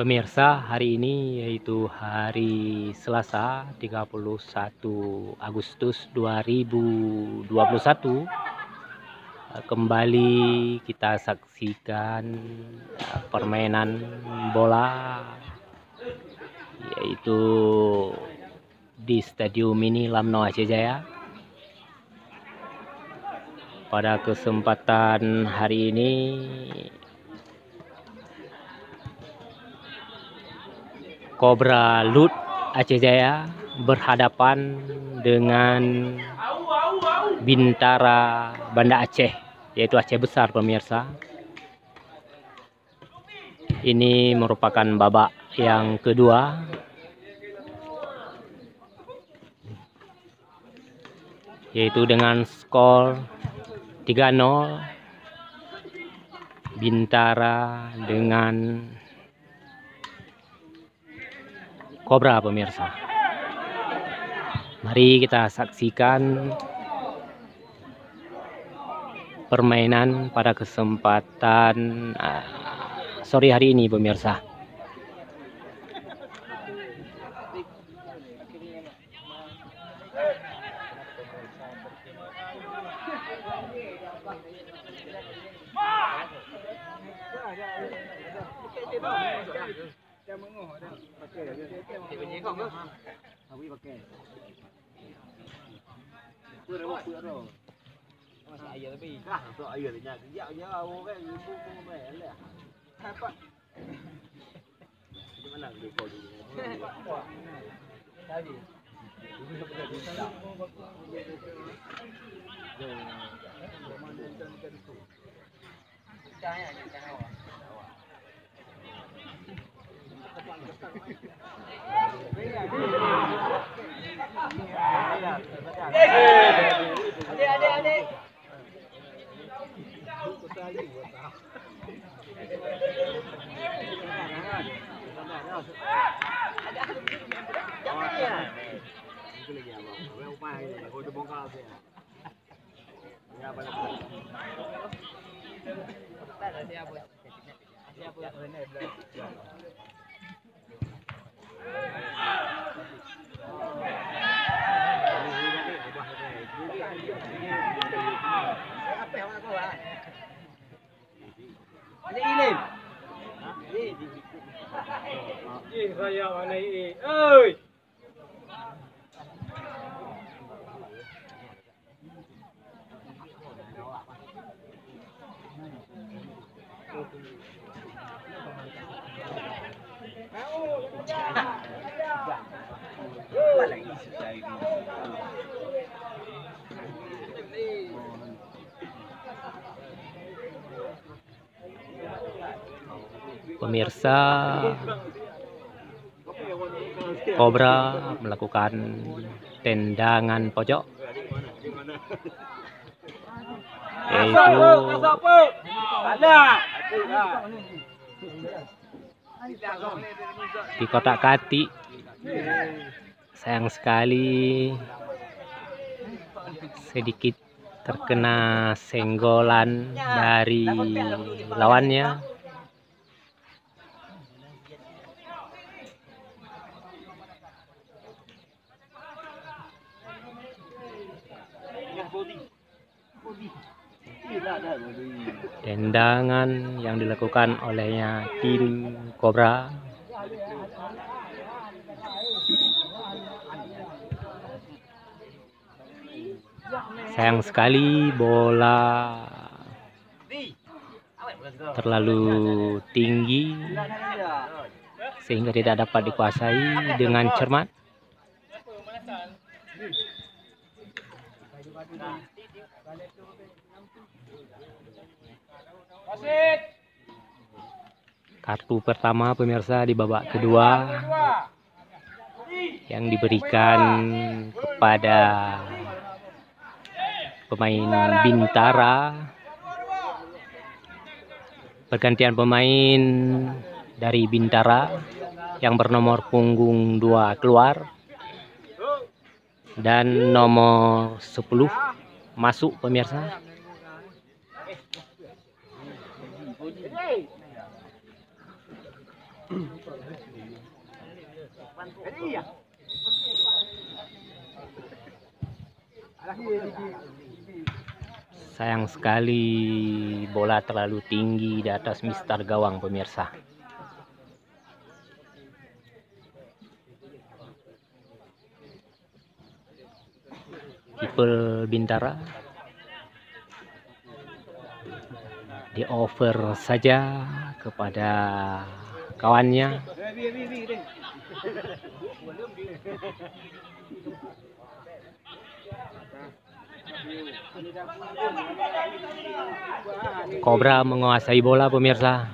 Pemirsa, hari ini yaitu hari Selasa 31 Agustus 2021. Kembali kita saksikan permainan bola yaitu di Stadium Mini Lamno Aceh Jaya. Pada kesempatan hari ini Cobra Lut Aceh Jaya berhadapan dengan Bintara Banda Aceh, yaitu Aceh Besar, pemirsa. Ini merupakan babak yang kedua. Yaitu dengan skor 3-0 Bintara dengan Cobra, pemirsa. Mari kita saksikan permainan pada kesempatan sore hari ini, pemirsa. Pemirsa, Cobra melakukan tendangan pojok, yaitu di kotak kati. Sayang sekali sedikit terkena senggolan dari lawannya. Tendangan yang dilakukan olehnya tim Cobra. Sayang sekali bola terlalu tinggi sehingga tidak dapat dikuasai dengan cermat. Kartu pertama, pemirsa, di babak kedua yang diberikan kepada pemain Bintara. Pergantian pemain dari Bintara yang bernomor punggung 2 keluar dan nomor 10 masuk, pemirsa. Sayang sekali bola terlalu tinggi di atas mistar gawang pemirsa. Kiper Bintara di over saja kepada kawannya. Cobra menguasai bola pemirsa.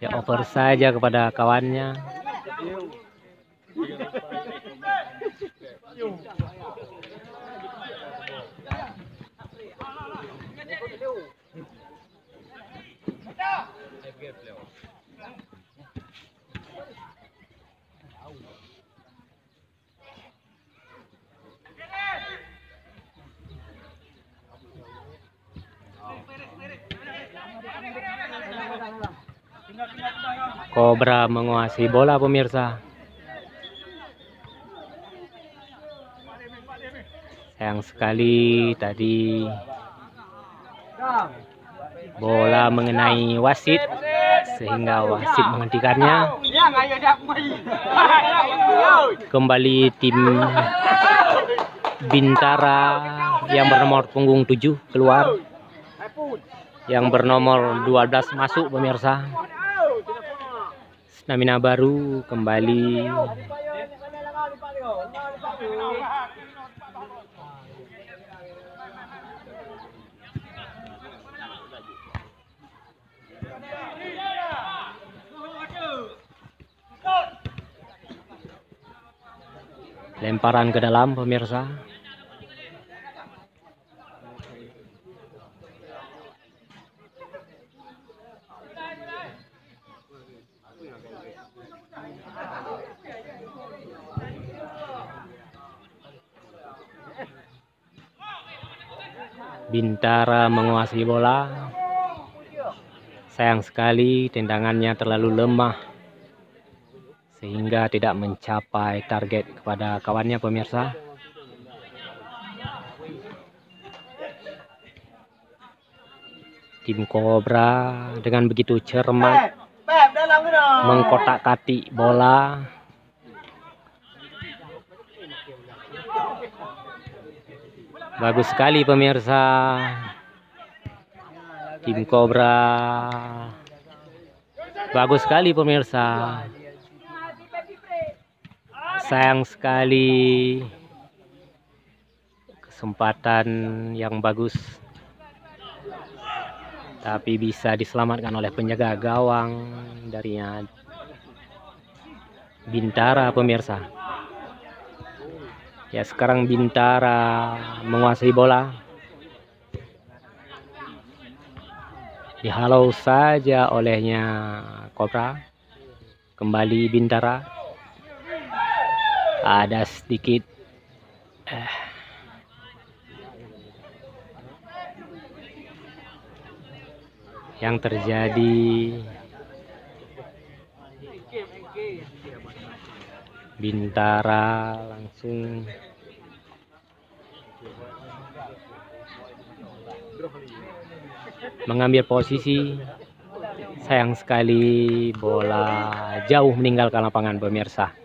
Ya over saja kepada kawannya. Cobra menguasai bola pemirsa. Sayang sekali tadi bola mengenai wasit sehingga wasit menghentikannya. Kembali tim Bintara yang bernomor punggung 7 keluar. Yang bernomor 12 masuk pemirsa. Stamina baru kembali. Lemparan ke dalam pemirsa. Bintara menguasai bola. Sayang sekali tendangannya terlalu lemah sehingga tidak mencapai target kepada kawannya pemirsa. Tim Cobra dengan begitu cermat mengkotak-katik bola. Bagus sekali pemirsa. Tim Cobra. Bagus sekali pemirsa. Sayang sekali kesempatan yang bagus, tapi bisa diselamatkan oleh penjaga gawang dari Bintara pemirsa. Ya, sekarang Bintara menguasai bola. Dihalau saja olehnya Cobra. Kembali Bintara. Ada sedikit yang terjadi. Bintara langsung mengambil posisi. Sayang sekali bola jauh meninggalkan lapangan pemirsa.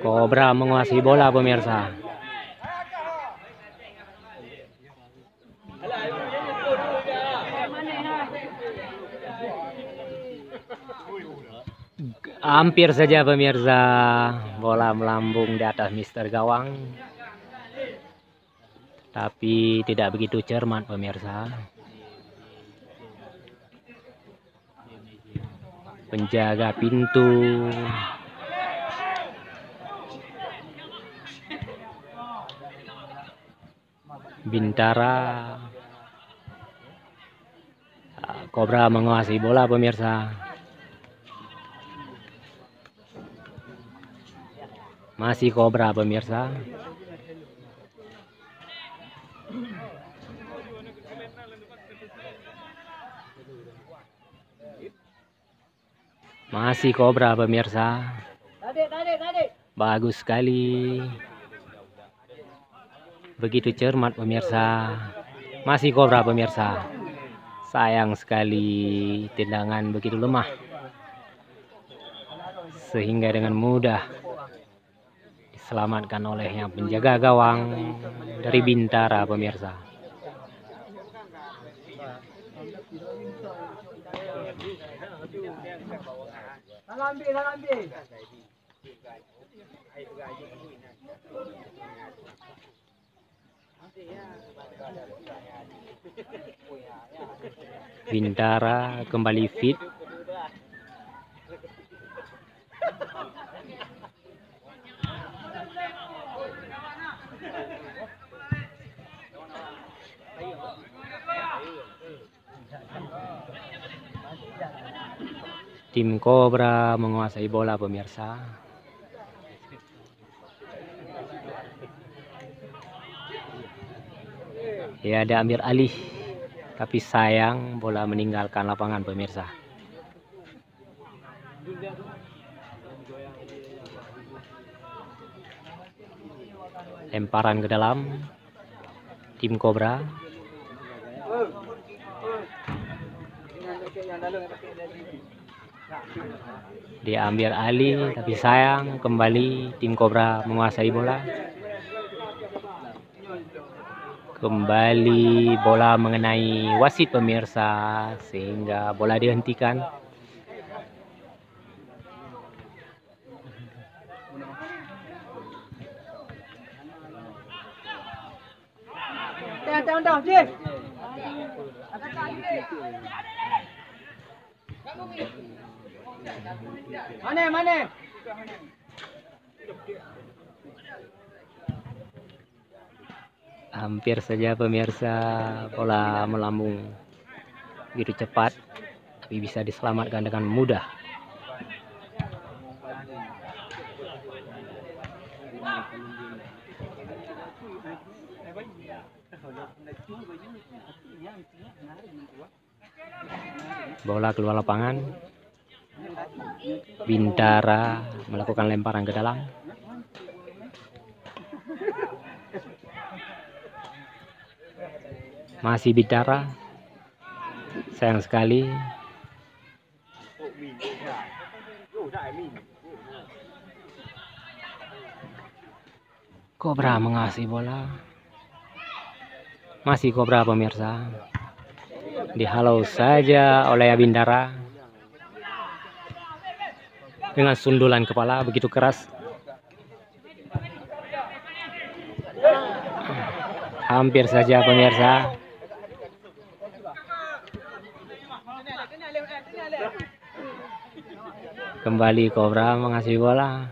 Cobra menguasai bola pemirsa. Hampir saja pemirsa bola melambung di atas mister gawang, tapi tidak begitu cermat pemirsa. Penjaga pintu Bintara. Cobra menguasai bola pemirsa. Masih Cobra pemirsa. Masih Cobra pemirsa. Bagus sekali. Begitu cermat pemirsa. Masih Cobra pemirsa. Sayang sekali tendangan begitu lemah. Sehingga dengan mudah diselamatkan oleh yang penjaga gawang dari Bintara pemirsa. Bintara kembali fit. Tim Cobra menguasai bola pemirsa. Ya, ada ambil alih, tapi sayang bola meninggalkan lapangan pemirsa. Lemparan ke dalam tim Cobra. Diambil alih, tapi sayang kembali tim Cobra menguasai bola. Kembali bola mengenai wasit pemirsa, sehingga bola dihentikan. Mana? Hampir saja pemirsa bola melambung begitu cepat, tapi bisa diselamatkan dengan mudah. Bola keluar lapangan. Bintara melakukan lemparan ke dalam. Masih Bintara. Sayang sekali. Cobra menguasai bola. Masih Cobra pemirsa. Dihalau saja oleh Bintara dengan sundulan kepala begitu keras. Hampir saja pemirsa. Kembali Cobra mengasih bola.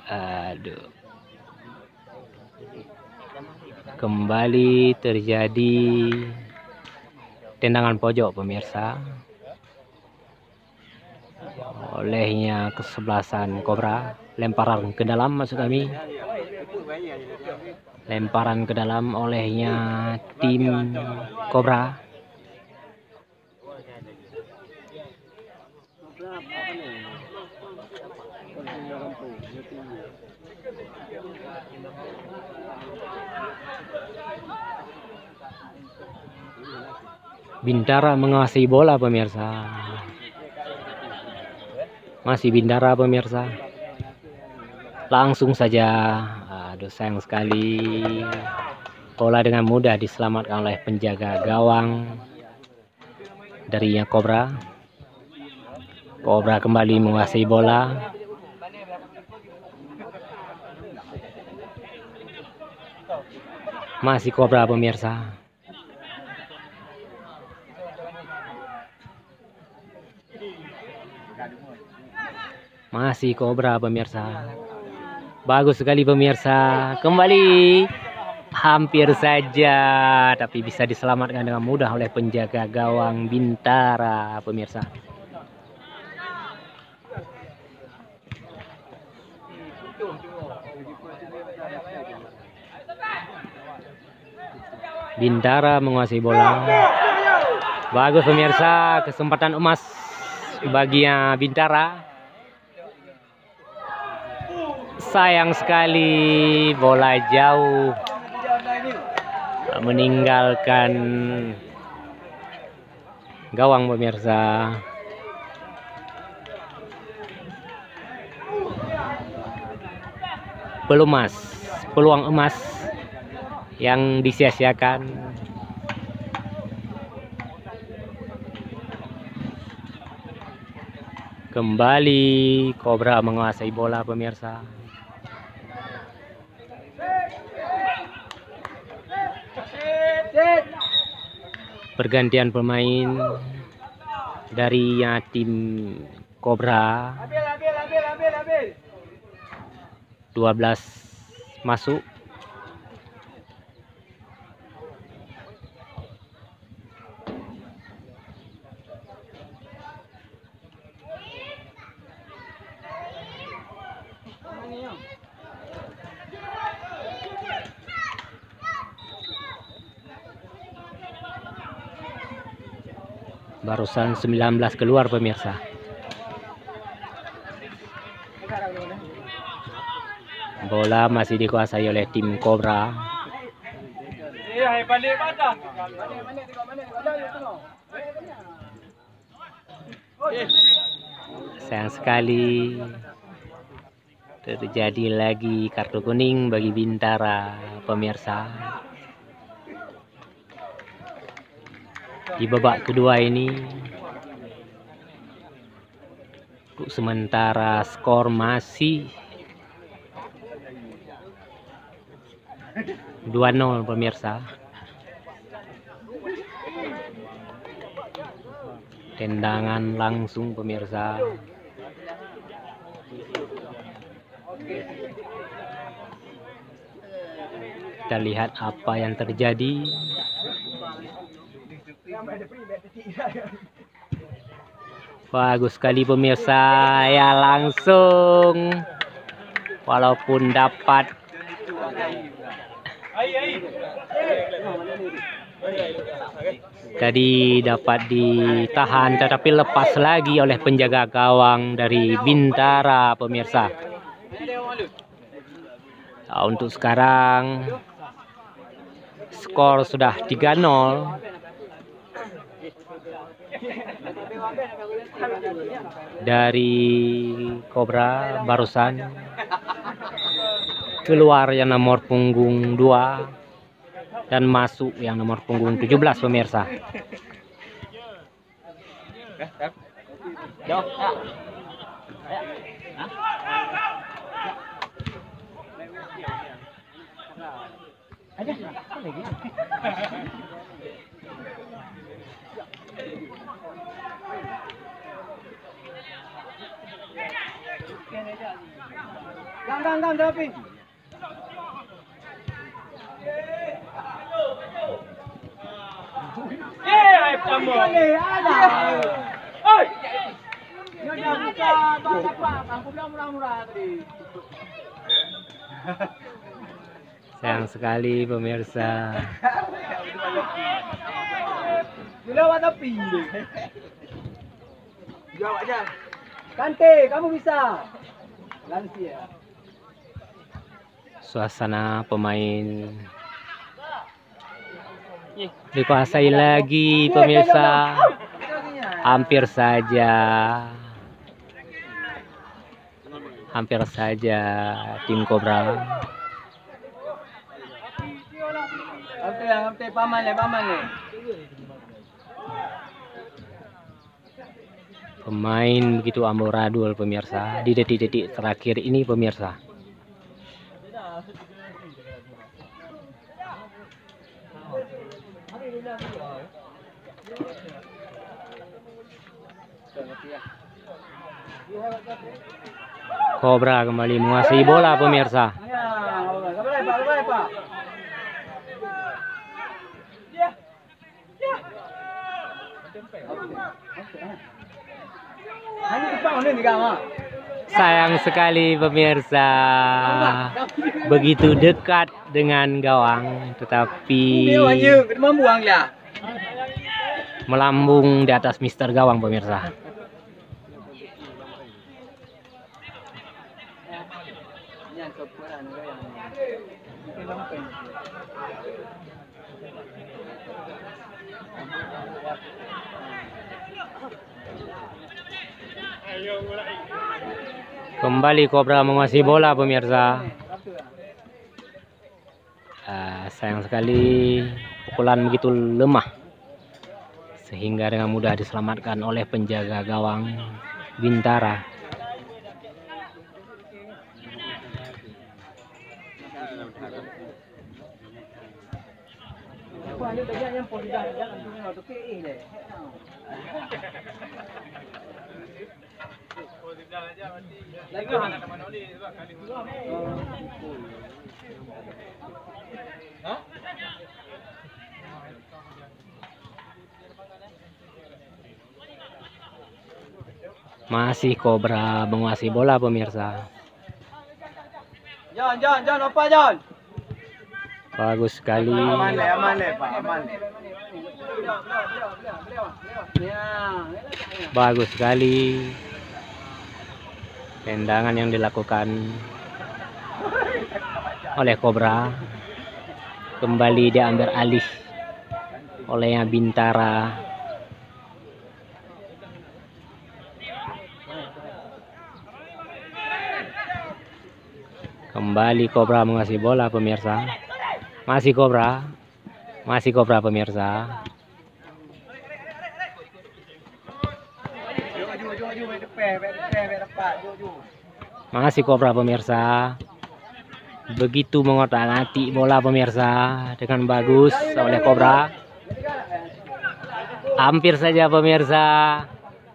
Aduh. Kembali terjadi tendangan pojok pemirsa. Olehnya kesebelasan Cobra. Lemparan ke dalam maksud kami. Lemparan ke dalam olehnya tim Cobra. Bintara menguasai bola pemirsa. Masih Bintara pemirsa. Langsung saja. Aduh, sayang sekali. Bola dengan mudah diselamatkan oleh penjaga gawang dari Cobra. Cobra kembali menguasai bola. Masih Cobra pemirsa. Masih Cobra pemirsa. Bagus sekali pemirsa. Kembali. Hampir saja, tapi bisa diselamatkan dengan mudah oleh penjaga gawang Bintara pemirsa. Bintara menguasai bola. Bagus pemirsa, kesempatan emas baginya Bintara. Sayang sekali bola jauh meninggalkan gawang pemirsa. Peluang emas yang disia-siakan. Kembali Cobra menguasai bola pemirsa. Pergantian pemain dari tim Cobra. 12 masuk. Barusan 19 keluar pemirsa. Bola masih dikuasai oleh tim Cobra. Sayang sekali terjadi lagi kartu kuning bagi Bintara pemirsa. Di babak kedua ini, untuk sementara skor masih 2-0 pemirsa. Tendangan langsung pemirsa. Kita lihat apa yang terjadi. Bagus sekali pemirsa, ya langsung, walaupun dapat tadi dapat ditahan, tetapi lepas lagi oleh penjaga gawang dari Bintara pemirsa. Nah, untuk sekarang skor sudah 3-0. Dari Cobra barusan keluar yang nomor punggung 2 dan masuk yang nomor punggung 17 pemirsa. Sayang sekali pemirsa. Kante, kamu bisa. Lansia. Suasana pemain dikuasai lagi pemirsa. Hampir saja tim Cobra. Hampir paman le. Pemain begitu amburadul pemirsa di detik-detik terakhir ini pemirsa. Cobra kembali menguasai bola pemirsa. Ya, boleh Pak, boleh Pak. Sayang sekali pemirsa, begitu dekat dengan gawang tetapi melambung di atas mister gawang pemirsa. Kembali Cobra menguasai bola pemirsa. Sayang sekali pukulan begitu lemah sehingga dengan mudah diselamatkan oleh penjaga gawang Bintara. Masih Cobra menguasai bola pemirsa. John, apa John? Bagus sekali. Aman le Pak, aman le. Bagus sekali tendangan yang dilakukan oleh Cobra. Kembali diambil alih oleh Bintara. Kembali Cobra menguasai bola pemirsa. Masih Cobra pemirsa. Masih Cobra pemirsa. Begitu mengotak-atik bola pemirsa dengan bagus oleh Cobra. Hampir saja pemirsa.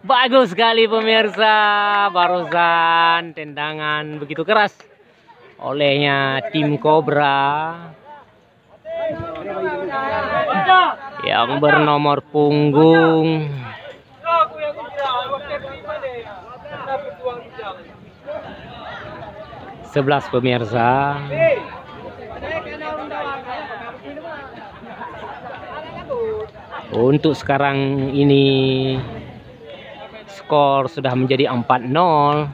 Bagus sekali pemirsa. Barusan tendangan begitu keras olehnya tim Cobra yang bernomor punggung 11 pemirsa. Untuk sekarang ini skor sudah menjadi 4-0.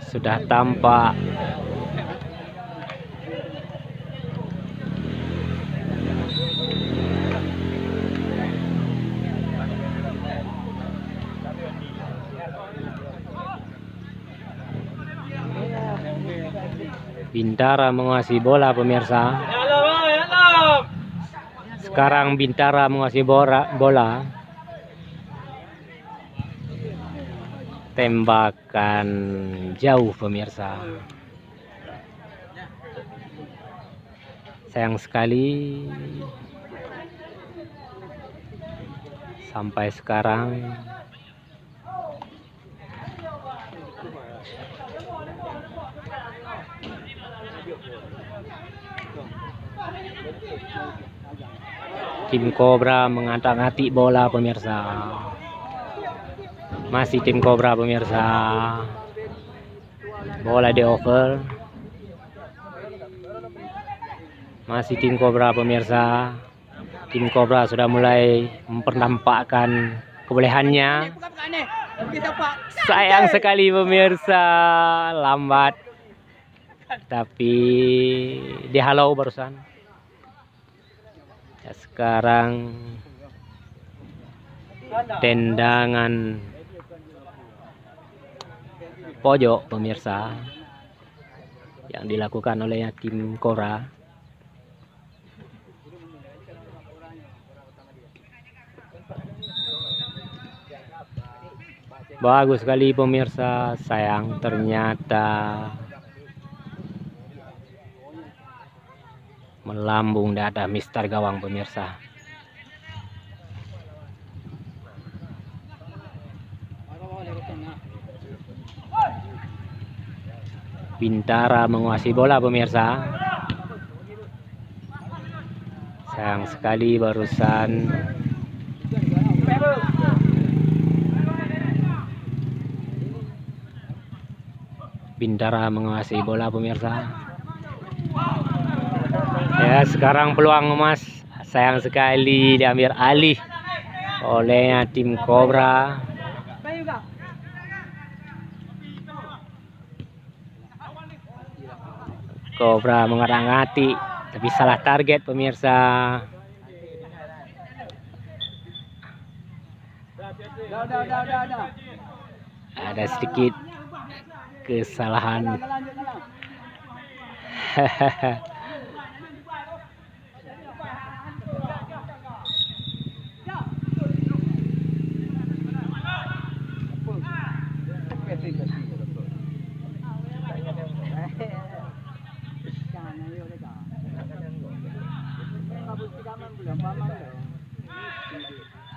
Sudah tampak Bintara menguasai bola pemirsa. Sekarang Bintara menguasai bola. Tembakan jauh pemirsa. Sayang sekali sampai sekarang tim Cobra mengatak-atik bola pemirsa. Masih tim Cobra pemirsa. Bola di over. Masih tim Cobra pemirsa. Tim Cobra sudah mulai mempernampakkan kebolehannya. Sayang sekali pemirsa, lambat. Tapi dihalau barusan. Ya, sekarang tendangan pojok pemirsa yang dilakukan oleh tim Cobra. Bagus sekali pemirsa. Sayang ternyata melambung dada mister gawang pemirsa. Bintara menguasai bola pemirsa. Sayang sekali barusan Bintara menguasai bola pemirsa. Ya, sekarang peluang emas sayang sekali diambil alih oleh tim Cobra. Cobra mengadang-ati tapi salah target pemirsa. Ada sedikit kesalahan.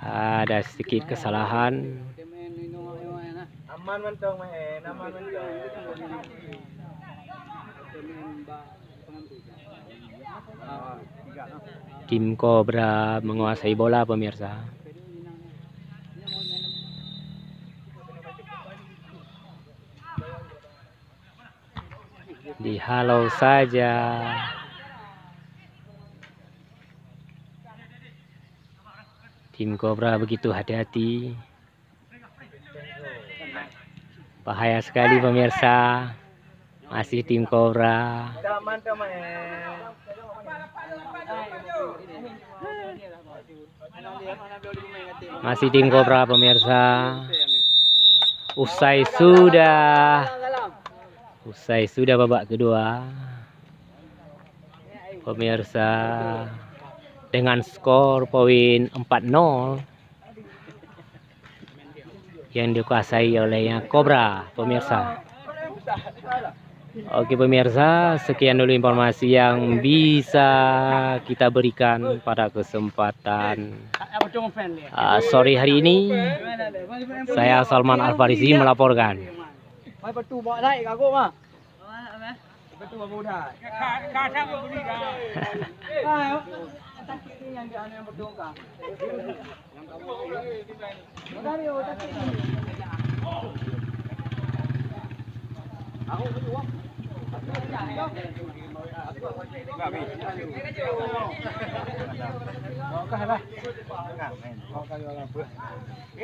Ada sedikit kesalahan. Aman mentong main, aman mentong. Tim Cobra menguasai bola pemirsa. Dihalau saja. Tim Cobra begitu hati-hati. Bahaya sekali pemirsa. Masih tim Cobra. Mantap main. Masih tim Cobra pemirsa. Usai sudah babak kedua. Pemirsa, dengan skor poin 4-0 yang dikuasai oleh Cobra pemirsa. Oke pemirsa, sekian dulu informasi yang bisa kita berikan pada kesempatan sore hari ini. Saya Salman Al-Farisi melaporkan.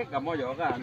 Kamu juga kan?